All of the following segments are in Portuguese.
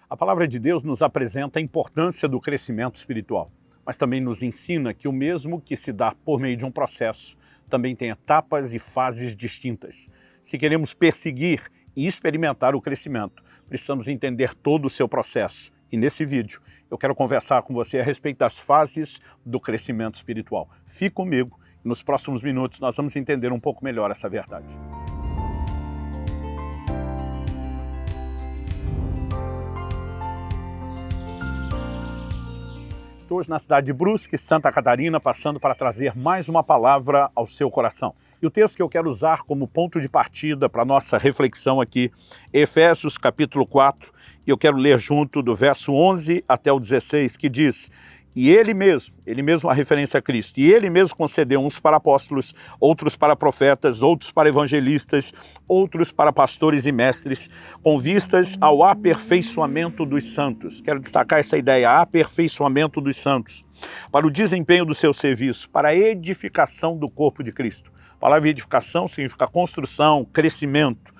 A palavra de Deus nos apresenta a importância do crescimento espiritual, mas também nos ensina que o mesmo que se dá por meio de um processo, também tem etapas e fases distintas. Se queremos perseguir e experimentar o crescimento, precisamos entender todo o seu processo. E nesse vídeo, eu quero conversar com você a respeito das fases do crescimento espiritual. Fique comigo e nos próximos minutos nós vamos entender um pouco melhor essa verdade. Estou hoje na cidade de Brusque, Santa Catarina, passando para trazer mais uma palavra ao seu coração. E o texto que eu quero usar como ponto de partida para a nossa reflexão aqui é Efésios capítulo 4, e eu quero ler junto do verso 11 até o 16, que diz: E ele mesmo a referência a Cristo, e ele mesmo concedeu uns para apóstolos, outros para profetas, outros para evangelistas, outros para pastores e mestres, com vistas ao aperfeiçoamento dos santos. Quero destacar essa ideia, aperfeiçoamento dos santos, para o desempenho do seu serviço, para a edificação do corpo de Cristo. A palavra edificação significa construção, crescimento,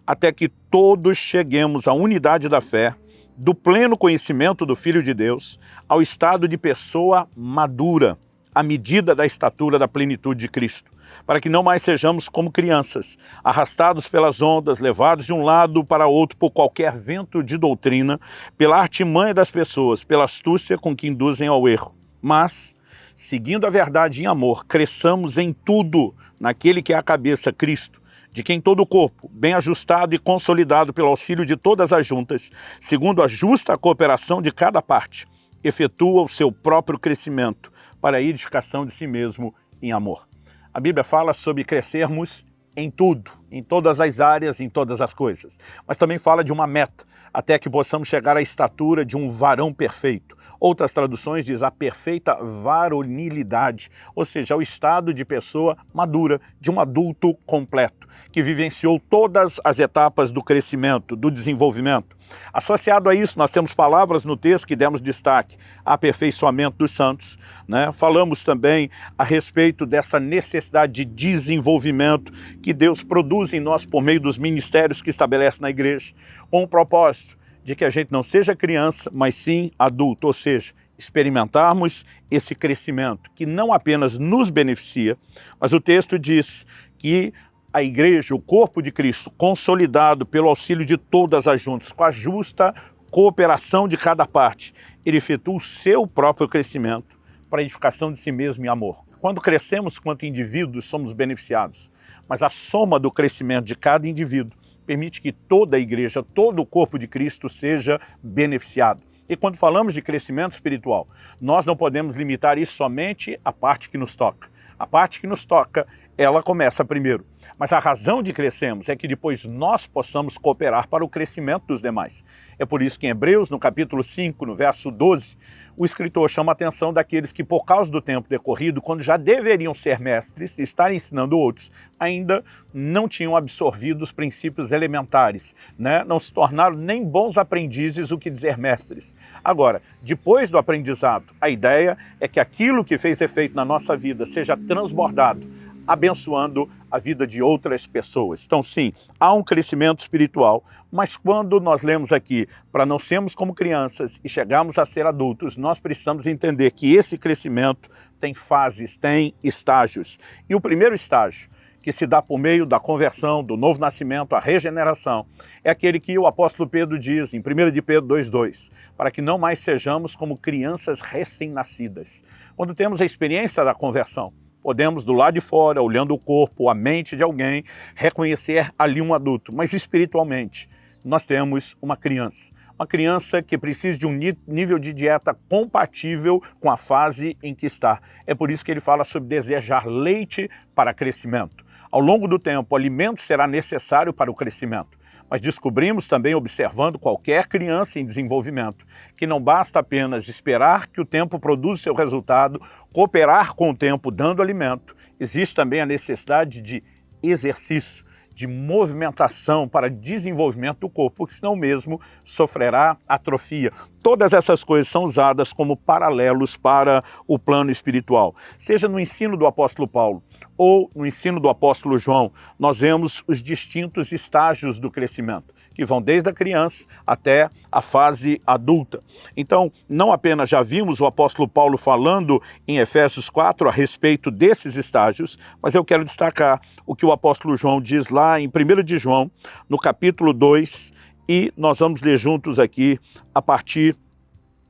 até que todos cheguemos à unidade da fé, do pleno conhecimento do Filho de Deus, ao estado de pessoa madura, à medida da estatura da plenitude de Cristo, para que não mais sejamos como crianças, arrastados pelas ondas, levados de um lado para outro por qualquer vento de doutrina, pela artimanha das pessoas, pela astúcia com que induzem ao erro. Mas, seguindo a verdade em amor, cresçamos em tudo naquele que é a cabeça, Cristo, de quem todo o corpo, bem ajustado e consolidado pelo auxílio de todas as juntas, segundo a justa cooperação de cada parte, efetua o seu próprio crescimento para a edificação de si mesmo em amor. A Bíblia fala sobre crescermos em tudo, em todas as áreas, em todas as coisas. Mas também fala de uma meta, até que possamos chegar à estatura de um varão perfeito. Outras traduções diz a perfeita varonilidade, ou seja, o estado de pessoa madura, de um adulto completo, que vivenciou todas as etapas do crescimento, do desenvolvimento. Associado a isso, nós temos palavras no texto que demos destaque: aperfeiçoamento dos santos, né? Falamos também a respeito dessa necessidade de desenvolvimento que Deus produz em nós por meio dos ministérios que estabelece na igreja, com o propósito de que a gente não seja criança, mas sim adulto, ou seja, experimentarmos esse crescimento que não apenas nos beneficia, mas o texto diz que a igreja, o corpo de Cristo, consolidado pelo auxílio de todas as juntas, com a justa cooperação de cada parte, ele efetua o seu próprio crescimento para a edificação de si mesmo em amor. Quando crescemos quanto indivíduos, somos beneficiados, mas a soma do crescimento de cada indivíduo permite que toda a igreja, todo o corpo de Cristo seja beneficiado. E quando falamos de crescimento espiritual, nós não podemos limitar isso somente à parte que nos toca. A parte que nos toca, ela começa primeiro. Mas a razão de crescermos é que depois nós possamos cooperar para o crescimento dos demais. É por isso que em Hebreus, no capítulo 5, no verso 12, o escritor chama a atenção daqueles que, por causa do tempo decorrido, quando já deveriam ser mestres e estarem ensinando outros, ainda não tinham absorvido os princípios elementares, né? Não se tornaram nem bons aprendizes, o que dizer mestres. Agora, depois do aprendizado, a ideia é que aquilo que fez efeito na nossa vida seja transbordado, abençoando a vida de outras pessoas. Então, sim, há um crescimento espiritual, mas quando nós lemos aqui, para não sermos como crianças e chegarmos a ser adultos, nós precisamos entender que esse crescimento tem fases, tem estágios. E o primeiro estágio, que se dá por meio da conversão, do novo nascimento, a regeneração, é aquele que o apóstolo Pedro diz em 1 de Pedro 2,2, para que não mais sejamos como crianças recém-nascidas. Quando temos a experiência da conversão, podemos, do lado de fora, olhando o corpo, a mente de alguém, reconhecer ali um adulto. Mas espiritualmente, nós temos uma criança. Uma criança que precisa de um nível de dieta compatível com a fase em que está. É por isso que ele fala sobre desejar leite para crescimento. Ao longo do tempo, o alimento será necessário para o crescimento. Mas descobrimos também, observando qualquer criança em desenvolvimento, que não basta apenas esperar que o tempo produza seu resultado, cooperar com o tempo dando alimento. Existe também a necessidade de exercício, de movimentação para desenvolvimento do corpo, porque senão mesmo sofrerá atrofia. Todas essas coisas são usadas como paralelos para o plano espiritual, seja no ensino do apóstolo Paulo, ou no ensino do apóstolo João, nós vemos os distintos estágios do crescimento, que vão desde a criança até a fase adulta. Então, não apenas já vimos o apóstolo Paulo falando em Efésios 4 a respeito desses estágios, mas eu quero destacar o que o apóstolo João diz lá em 1 de João, no capítulo 2, e nós vamos ler juntos aqui a partir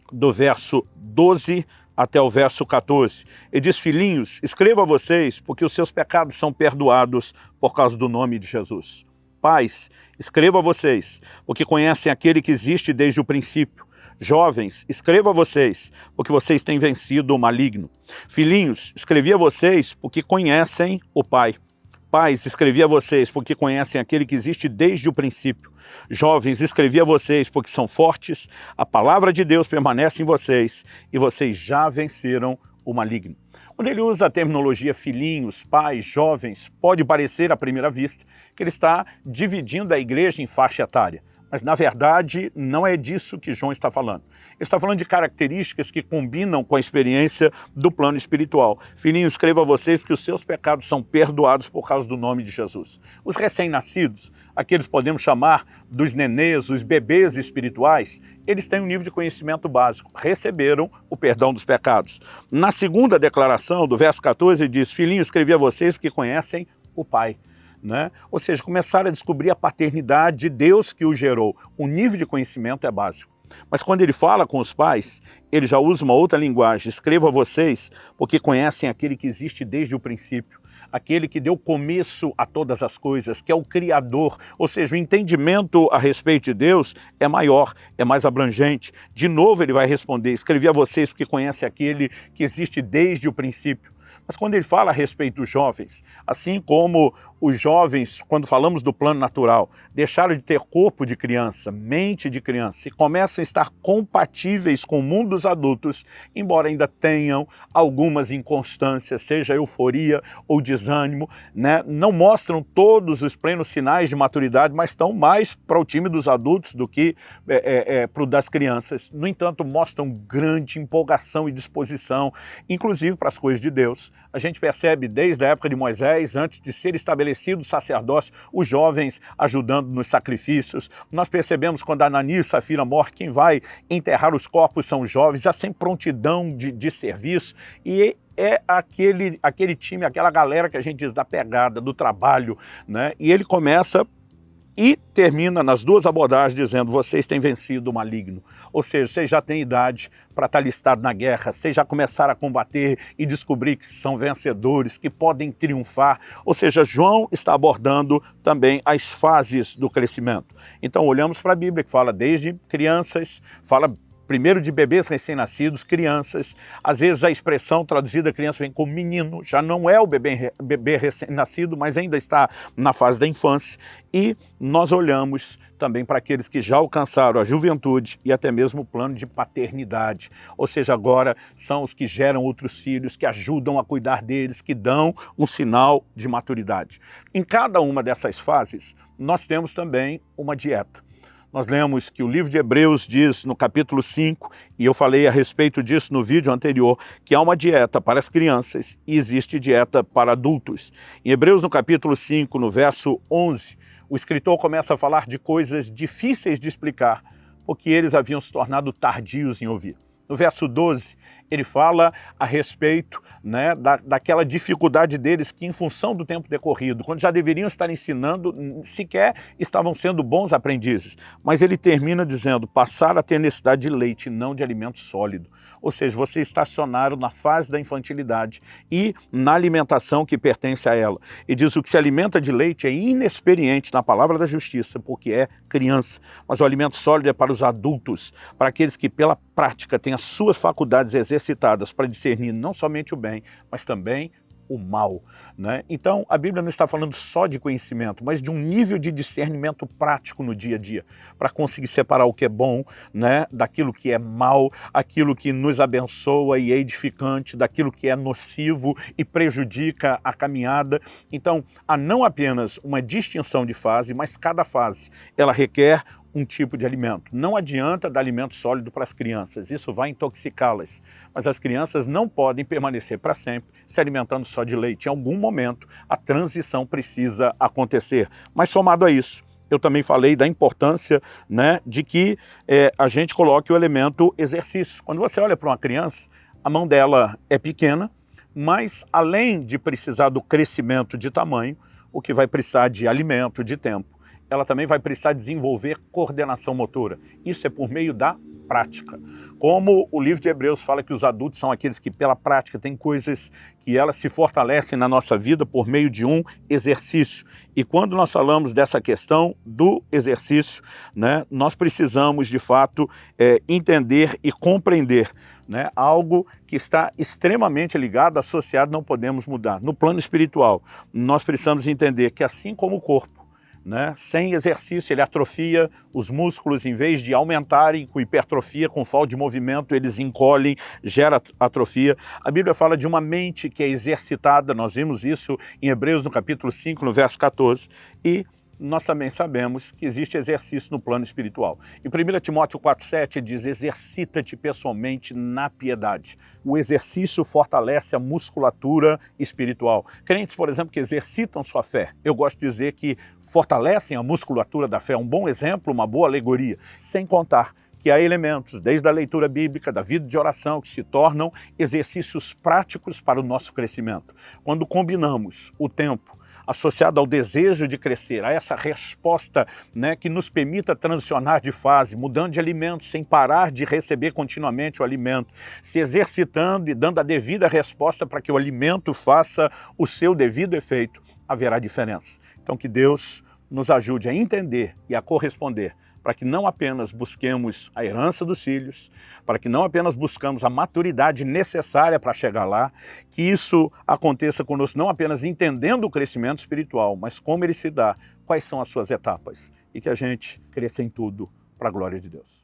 do verso 12 até o verso 14. Ele diz: filhinhos, escrevo a vocês porque os seus pecados são perdoados por causa do nome de Jesus. Pais, escrevo a vocês porque conhecem aquele que existe desde o princípio. Jovens, escrevo a vocês porque vocês têm vencido o maligno. Filhinhos, escrevi a vocês porque conhecem o Pai. Pais, escrevi a vocês porque conhecem aquele que existe desde o princípio. Jovens, escrevi a vocês porque são fortes, a palavra de Deus permanece em vocês e vocês já venceram o maligno. Quando ele usa a terminologia filhinhos, pais, jovens, pode parecer à primeira vista que ele está dividindo a igreja em faixa etária. Mas, na verdade, não é disso que João está falando. Ele está falando de características que combinam com a experiência do plano espiritual. Filhinhos, escrevo a vocês porque os seus pecados são perdoados por causa do nome de Jesus. Os recém-nascidos, aqueles podemos chamar dos nenês, os bebês espirituais, eles têm um nível de conhecimento básico, receberam o perdão dos pecados. Na segunda declaração, do verso 14, ele diz: filhinhos, escrevi a vocês porque conhecem o Pai. Né? Ou seja, começaram a descobrir a paternidade de Deus que o gerou. O nível de conhecimento é básico. Mas quando ele fala com os pais, ele já usa uma outra linguagem. Escrevo a vocês porque conhecem aquele que existe desde o princípio, aquele que deu começo a todas as coisas, que é o Criador. Ou seja, o entendimento a respeito de Deus é maior, é mais abrangente. De novo ele vai responder: escrevi a vocês porque conhecem aquele que existe desde o princípio. Mas quando ele fala a respeito dos jovens, assim como os jovens, quando falamos do plano natural, deixaram de ter corpo de criança, mente de criança, e começam a estar compatíveis com o mundo dos adultos, embora ainda tenham algumas inconstâncias, seja euforia ou desânimo, né? Não mostram todos os plenos sinais de maturidade, mas estão mais para o time dos adultos do que para o das crianças. No entanto, mostram grande empolgação e disposição, inclusive para as coisas de Deus. A gente percebe desde a época de Moisés, antes de ser estabelecido o sacerdócio, os jovens ajudando nos sacrifícios. Nós percebemos quando Ananias e Safira morrem, quem vai enterrar os corpos são os jovens, há sempre prontidão de serviço. E é aquele time, aquela galera que a gente diz da pegada, do trabalho, né? E ele começa e termina nas duas abordagens dizendo: vocês têm vencido o maligno. Ou seja, vocês já têm idade para estar listado na guerra, vocês já começaram a combater e descobrir que são vencedores, que podem triunfar. Ou seja, João está abordando também as fases do crescimento. Então olhamos para a Bíblia, que fala desde crianças, fala primeiro de bebês recém-nascidos, crianças. Às vezes a expressão traduzida criança vem como menino, já não é o bebê recém-nascido, mas ainda está na fase da infância. E nós olhamos também para aqueles que já alcançaram a juventude e até mesmo o plano de paternidade. Ou seja, agora são os que geram outros filhos, que ajudam a cuidar deles, que dão um sinal de maturidade. Em cada uma dessas fases, nós temos também uma dieta. Nós lemos que o livro de Hebreus diz no capítulo 5, e eu falei a respeito disso no vídeo anterior, que há uma dieta para as crianças e existe dieta para adultos. Em Hebreus no capítulo 5, no verso 11, o escritor começa a falar de coisas difíceis de explicar, porque eles haviam se tornado tardios em ouvir. No verso 12, ele fala a respeito, né, daquela dificuldade deles que, em função do tempo decorrido, quando já deveriam estar ensinando, sequer estavam sendo bons aprendizes. Mas ele termina dizendo: passar a ter necessidade de leite, não de alimento sólido. Ou seja, vocês estacionaram na fase da infantilidade e na alimentação que pertence a ela. E diz: o que se alimenta de leite é inexperiente na palavra da justiça, porque é criança. Mas o alimento sólido é para os adultos, para aqueles que pela prática têm as suas faculdades exercitadas para discernir não somente o bem, mas também o mal, né? Então, a Bíblia não está falando só de conhecimento, mas de um nível de discernimento prático no dia a dia, para conseguir separar o que é bom, né, daquilo que é mal, aquilo que nos abençoa e é edificante, daquilo que é nocivo e prejudica a caminhada. Então, há não apenas uma distinção de fase, mas cada fase, ela requer um tipo de alimento. Não adianta dar alimento sólido para as crianças, isso vai intoxicá-las. Mas as crianças não podem permanecer para sempre se alimentando só de leite. Em algum momento, a transição precisa acontecer. Mas somado a isso, eu também falei da importância, né, de que a gente coloque o elemento exercício. Quando você olha para uma criança, a mão dela é pequena, mas além de precisar do crescimento de tamanho, o que vai precisar de alimento, de tempo, ela também vai precisar desenvolver coordenação motora. Isso é por meio da prática. Como o livro de Hebreus fala que os adultos são aqueles que pela prática têm coisas que elas se fortalecem na nossa vida por meio de um exercício. E quando nós falamos dessa questão do exercício, né, nós precisamos de fato entender e compreender, né, algo que está extremamente ligado, associado, não podemos mudar. No plano espiritual, nós precisamos entender que assim como o corpo, né, sem exercício ele atrofia, os músculos em vez de aumentarem com hipertrofia, com falta de movimento, eles encolhem, gera atrofia. A Bíblia fala de uma mente que é exercitada, nós vimos isso em Hebreus no capítulo 5, no verso 14, e nós também sabemos que existe exercício no plano espiritual. Em 1 Timóteo 4,7 diz, exercita-te pessoalmente na piedade. O exercício fortalece a musculatura espiritual. Crentes, por exemplo, que exercitam sua fé, eu gosto de dizer que fortalecem a musculatura da fé. Um bom exemplo, uma boa alegoria, sem contar que há elementos, desde a leitura bíblica, da vida de oração, que se tornam exercícios práticos para o nosso crescimento. Quando combinamos o tempo associado ao desejo de crescer, a essa resposta, né, que nos permita transicionar de fase, mudando de alimento, sem parar de receber continuamente o alimento, se exercitando e dando a devida resposta para que o alimento faça o seu devido efeito, haverá diferença. Então que Deus nos ajude a entender e a corresponder, para que não apenas busquemos a herança dos filhos, para que não apenas buscamos a maturidade necessária para chegar lá, que isso aconteça conosco não apenas entendendo o crescimento espiritual, mas como ele se dá, quais são as suas etapas, e que a gente cresça em tudo para a glória de Deus.